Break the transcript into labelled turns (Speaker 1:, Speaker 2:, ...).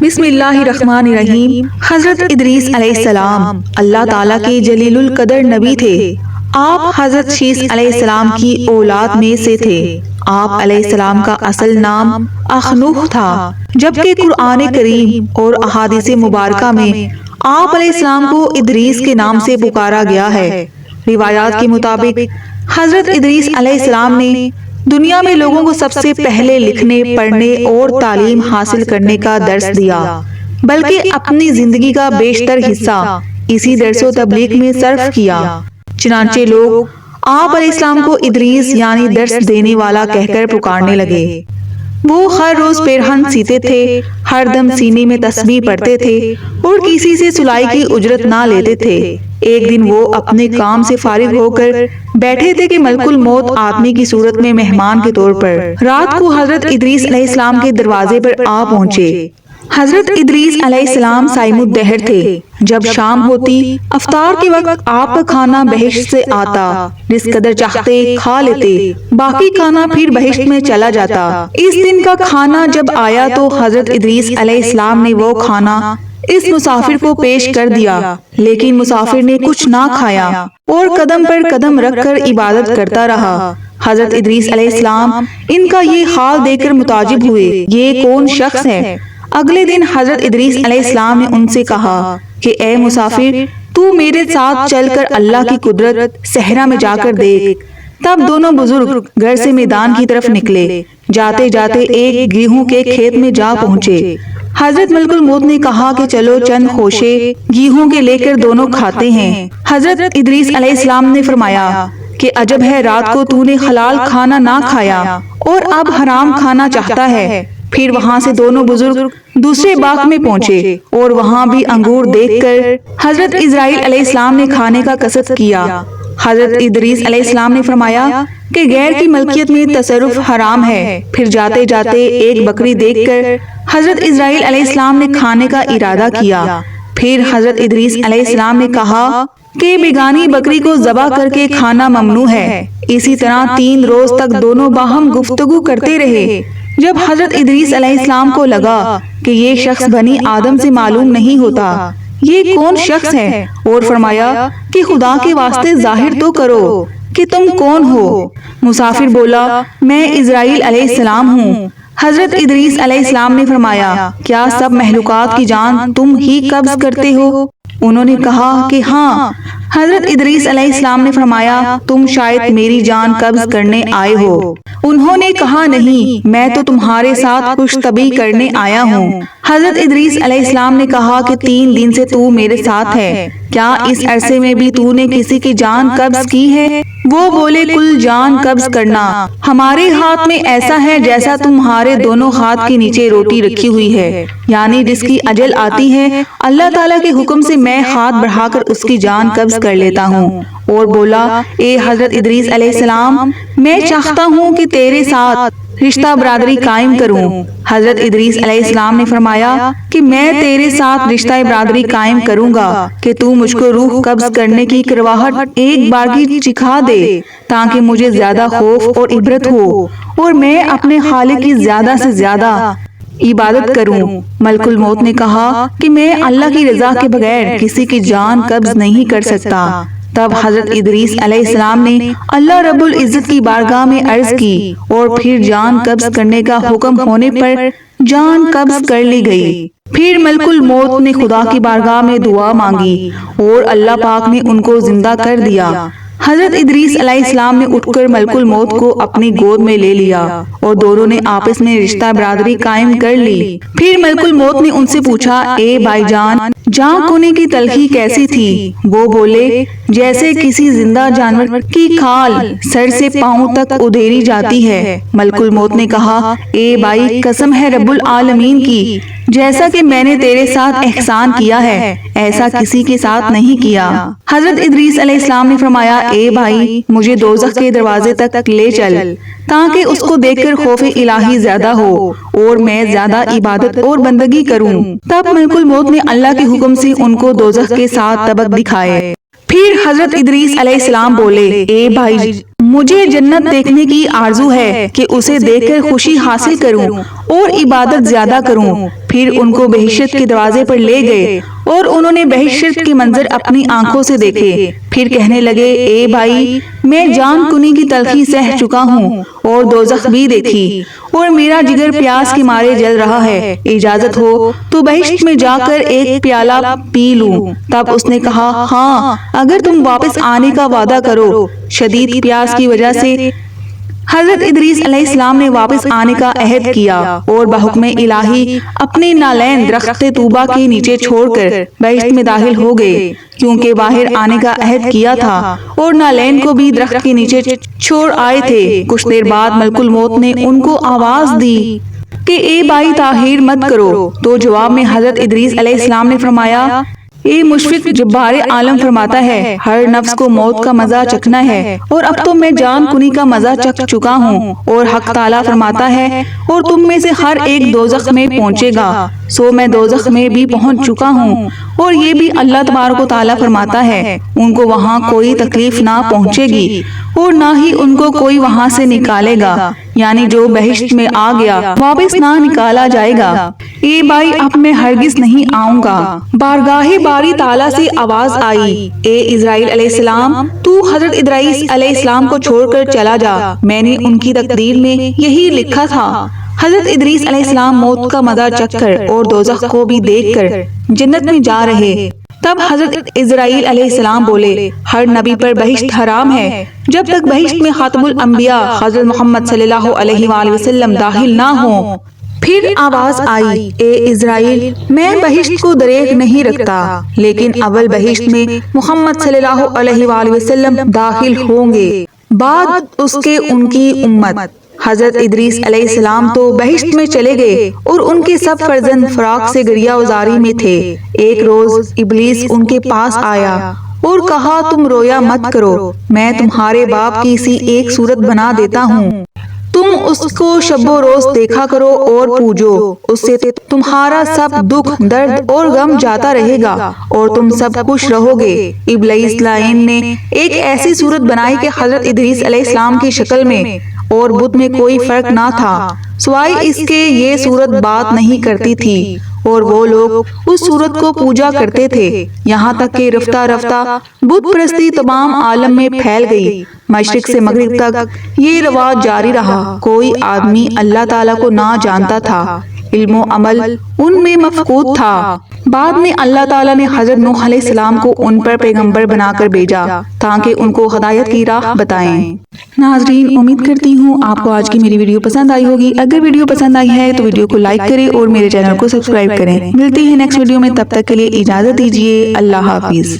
Speaker 1: بسم اللہ الرحمن الرحیم۔ حضرت ادریس علیہ السلام اللہ تعالیٰ کے جلیل القدر نبی تھے۔ آپ حضرت شیث علیہ السلام کی اولاد میں سے تھے۔ آپ علیہ السلام کا اصل نام اخنوخ تھا، جبکہ قرآن کریم اور احادیث مبارکہ میں آپ علیہ السلام کو ادریس کے نام سے پکارا گیا ہے۔ روایات کے مطابق حضرت ادریس علیہ السلام نے دنیا میں لوگوں کو سب سے پہلے لکھنے، پڑھنے اور تعلیم حاصل کرنے کا درس دیا، بلکہ اپنی زندگی کا بیشتر حصہ اسی درس و تبلیغ میں صرف کیا۔ چنانچہ لوگ آپ علیہ السلام کو ادریس یعنی درس دینے والا کہہ کر پکارنے لگے۔ وہ ہر روز پیرہن سیتے تھے، ہر دم سینے میں تسبیح پڑھتے تھے اور کسی سے سلائی کی اجرت نہ لیتے تھے۔ ایک دن وہ اپنے کام سے فارغ ہو کر بیٹھے تھے کہ ملک الموت آدمی کی صورت میں مہمان کے طور پر رات کو حضرت ادریس علیہ السلام کے دروازے پر آ پہنچے۔ حضرت ادریس علیہ السلام صائم الدہر تھے۔ جب شام ہوتی، افطار کے وقت آپ کا کھانا بہشت سے آتا، جس قدر چاہتے کھا لیتے، باقی کھانا پھر بہشت میں چلا جاتا۔ اس دن کا کھانا جب آیا تو حضرت ادریس علیہ السلام نے وہ کھانا اس مسافر کو پیش کر دیا، لیکن مسافر نے کچھ نہ کھایا اور قدم پر قدم رکھ کر عبادت کرتا رہا۔ حضرت ادریس علیہ السلام ان کا یہ حال دیکھ کر متعجب ہوئے، یہ کون شخص ہے؟ اگلے دن حضرت ادریس علیہ السلام نے ان سے کہا کہ اے مسافر، تو میرے ساتھ چل کر اللہ کی قدرت صحرا میں جا کر دیکھ۔ تب دونوں بزرگ گھر سے میدان کی طرف نکلے۔ جاتے جاتے ایک گیہوں کے کھیت میں جا پہنچے۔ حضرت ملک الموت نے کہا کہ چلو چند خوشے گیہوں کے لے کر دونوں کھاتے ہیں۔ حضرت ادریس علیہ السلام نے فرمایا کہ عجب ہے، رات کو تو نے حلال کھانا نہ کھایا اور اب حرام کھانا چاہتا ہے۔ پھر وہاں سے دونوں بزرگ دوسرے باغ میں پہنچے اور وہاں بھی انگور دیکھ کر حضرت اسرائیل علیہ السلام نے کھانے کا قصد کیا۔ حضرت ادریس علیہ السلام نے فرمایا کہ غیر کی ملکیت میں تصرف حرام ہے۔ پھر جاتے جاتے ایک بکری دیکھ کر حضرت اسرائیل علیہ السلام نے کھانے کا ارادہ کیا۔ پھر حضرت ادریس علیہ السلام نے کہا کہ بیگانی بکری کو ذبح کر کے کھانا ممنوع ہے۔ اسی طرح 3 روز تک دونوں باہم گفتگو کرتے رہے۔ جب حضرت ادریس علیہ السلام کو لگا کہ یہ شخص بنی آدم سے معلوم نہیں ہوتا، یہ کون شخص ہے، اور فرمایا کہ خدا کے واسطے ظاہر تو کرو کہ تم کون ہو۔ مسافر بولا، میں اسرائیل علیہ السلام ہوں۔ حضرت ادریس علیہ السلام نے فرمایا، کیا سب مخلوقات کی جان تم ہی قبض کرتے ہو؟ انہوں نے کہا کہ ہاں۔ حضرت ادریس علیہ السلام نے فرمایا، تم شاید میری جان قبض کرنے آئے ہو۔ انہوں نے کہا نہیں، میں تو تمہارے ساتھ خوش طبعی کرنے آیا ہوں۔ حضرت ادریس علیہ السلام نے کہا کہ 3 دن سے تو میرے ساتھ ہے، کیا اس عرصے میں بھی تو نے کسی کی جان قبض کی ہے؟ وہ بولے، کل جان قبض کرنا ہمارے ہاتھ میں ایسا ہے جیسا تمہارے دونوں ہاتھ کے نیچے روٹی رکھی ہوئی ہے، یعنی جس کی اجل آتی ہے اللہ تعالیٰ کے حکم سے میں ہاتھ بڑھا کر اس کی جان قبض کر لیتا ہوں۔ اور بولا، اے حضرت ادریس علیہ السلام، میں چاہتا ہوں کہ تیرے ساتھ رشتہ برادری قائم کروں۔ حضرت ادریس علیہ السلام نے فرمایا کہ میں تیرے ساتھ رشتہ برادری قائم کروں گا کہ تو مجھ کو روح قبض کرنے کی کرواہٹ ایک بارگی چکھا دے، تاکہ مجھے زیادہ خوف اور عبرت ہو اور میں اپنے خالق کی زیادہ سے زیادہ عبادت کروں۔ ملک الموت نے کہا کہ میں اللہ کی رضا کے بغیر کسی کی جان قبض نہیں کر سکتا۔ تب حضرت ادریس علیہ السلام نے اللہ رب العزت کی بارگاہ میں عرض کی اور پھر جان قبض کرنے کا حکم ہونے پر جان قبض کر لی گئی۔ پھر ملک الموت نے خدا کی بارگاہ میں دعا مانگی اور اللہ پاک نے ان کو زندہ کر دیا۔ حضرت ادریس علیہ السلام نے اٹھ کر ملک الموت کو اپنی گود میں لے لیا اور دونوں نے آپس میں رشتہ برادری قائم کر لی۔ پھر ملک الموت نے ان سے پوچھا، اے بھائی جان، جان کھونے کی تلخی کیسی تھی؟ وہ بولے، جیسے کسی زندہ جانور کی کھال سر سے پاؤں تک ادھیری جاتی ہے۔ ملک الموت نے کہا، اے بھائی، قسم ہے رب العالمین کی، جیسا کہ میں نے تیرے ساتھ احسان کیا ہے ایسا کسی کے ساتھ نہیں کیا۔ حضرت ادریس علیہ السلام نے فرمایا، اے بھائی، مجھے دوزخ کے دروازے تک لے چل تاکہ اس کو دیکھ کر خوف الہی زیادہ ہو اور میں زیادہ عبادت اور بندگی کروں۔ تب ملک الموت نے اللہ کے حکم سے ان کو دوزخ کے 7 طبق دکھائے۔ پھر حضرت ادریس علیہ السلام بولے، اے بھائی، مجھے جنت دیکھنے کی آرزو ہے کہ اسے دیکھ کر خوشی حاصل کروں اور عبادت زیادہ کروں۔ پھر ان کو بہشت کے دروازے پر لے گئے اور انہوں نے بہشت کے منظر اپنی آنکھوں سے دیکھے۔ پھر کہنے لگے اے بھائی، میں جان کنی کی تلخی سہ چکا ہوں اور دوزخ بھی دیکھی اور میرا جگر پیاس کے مارے جل رہا ہے، اجازت ہو تو بہشت میں جا کر ایک پیالہ پی لوں۔ تب اس نے کہا ہاں، اگر تم واپس آنے کا وعدہ کرو۔ شدید پیاس کی وجہ سے حضرت ادریس علیہ السلام نے واپس آنے کا عہد کیا اور بحکم الہی اپنے نالین درخت طوبہ کے نیچے چھوڑ کر بہشت میں داخل ہو گئے، کیونکہ باہر آنے کا عہد کیا تھا اور نالین کو بھی درخت کے نیچے چھوڑ آئے تھے۔ کچھ دیر بعد ملک الموت نے ان کو آواز دی کہ اے بھائی تاخیر مت کرو، تو جواب میں حضرت ادریس علیہ السلام نے فرمایا اے مشفق جبار عالم فرماتا ہے ہر نفس کو موت کا مزہ چکھنا ہے اور اب تو میں جان کنی کا مزہ چکھ چکا ہوں، اور حق تعالیٰ فرماتا ہے اور تم میں سے ہر ایک دوزخ میں پہنچے گا، سو میں دوزخ میں بھی پہنچ چکا ہوں، اور یہ بھی اللہ تبارک و تعالیٰ فرماتا ہے ان کو وہاں کوئی تکلیف نہ پہنچے گی اور نہ ہی ان کو کوئی وہاں سے نکالے گا، یعنی جو بہشت میں آ گیا واپس نہ نکالا جائے گا۔ اے بھائی اب میں ہرگز نہیں آؤں گا۔ بارگاہ باری تعالیٰ سے آواز آئی اے اسرائیل علیہ السلام، تو حضرت ادریس علیہ السلام کو چھوڑ کر چلا جا، میں نے ان کی تقدیر میں یہی لکھا تھا۔ حضرت ادریس علیہ السلام موت کا مزہ چکھ کر اور دوزخ کو بھی دیکھ کر جنت میں جا رہے۔ تب حضرت اسرائیل علیہ السلام بولے ہر نبی پر بہشت حرام ہے جب تک بہشت میں خاتم الانبیاء حضرت محمد صلی اللہ علیہ وآلہ وسلم داخل نہ ہوں۔ پھر آواز آئی اے اسرائیل، میں بہشت کو دریغ نہیں رکھتا، لیکن اول بہشت میں محمد صلی اللہ علیہ وآلہ وسلم داخل ہوں گے، بعد اس کے ان کی امت۔ حضرت ادریس علیہ السلام تو بہشت میں چلے گئے اور ان کے سب فرزند فراق سے گریہ وزاری میں تھے۔ ایک روز ابلیس ان کے پاس آیا اور کہا تم رویا مت کرو، میں تمہارے باپ کی سی ایک صورت بنا دیتا ہوں، تم اس کو شب و روز دیکھا کرو اور پوجو، اس سے تمہارا سب دکھ درد اور غم جاتا رہے گا اور تم سب خوش رہو گے۔ ابلیس لعین نے ایک ایسی صورت بنائی کہ حضرت ادریس علیہ السلام کی شکل میں اور بت میں کوئی فرق نہ تھا، سوائے اس کے یہ صورت بات نہیں کرتی تھی اور وہ لوگ اس صورت کو پوجا کرتے تھے، یہاں تک کہ رفتہ رفتہ بت پرستی تمام عالم میں پھیل گئی۔ مشرق سے مغرب تک یہ رواج جاری رہا، کوئی آدمی اللہ تعالیٰ کو نہ جانتا تھا، علم و عمل ان میں مفقود تھا۔ بعد میں اللہ تعالیٰ نے حضرت نوح علیہ السلام کو ان پر پیغمبر بنا کر بھیجا تاکہ ان کو ہدایت کی راہ بتائیں۔ ناظرین، امید کرتی ہوں آپ کو آج کی میری ویڈیو پسند آئی ہوگی۔ اگر ویڈیو پسند آئی ہے تو ویڈیو کو لائک کریں اور میرے چینل کو سبسکرائب کریں۔ ملتے ہیں نیکسٹ ویڈیو میں، تب تک کے لیے اجازت دیجیے، اللہ حافظ۔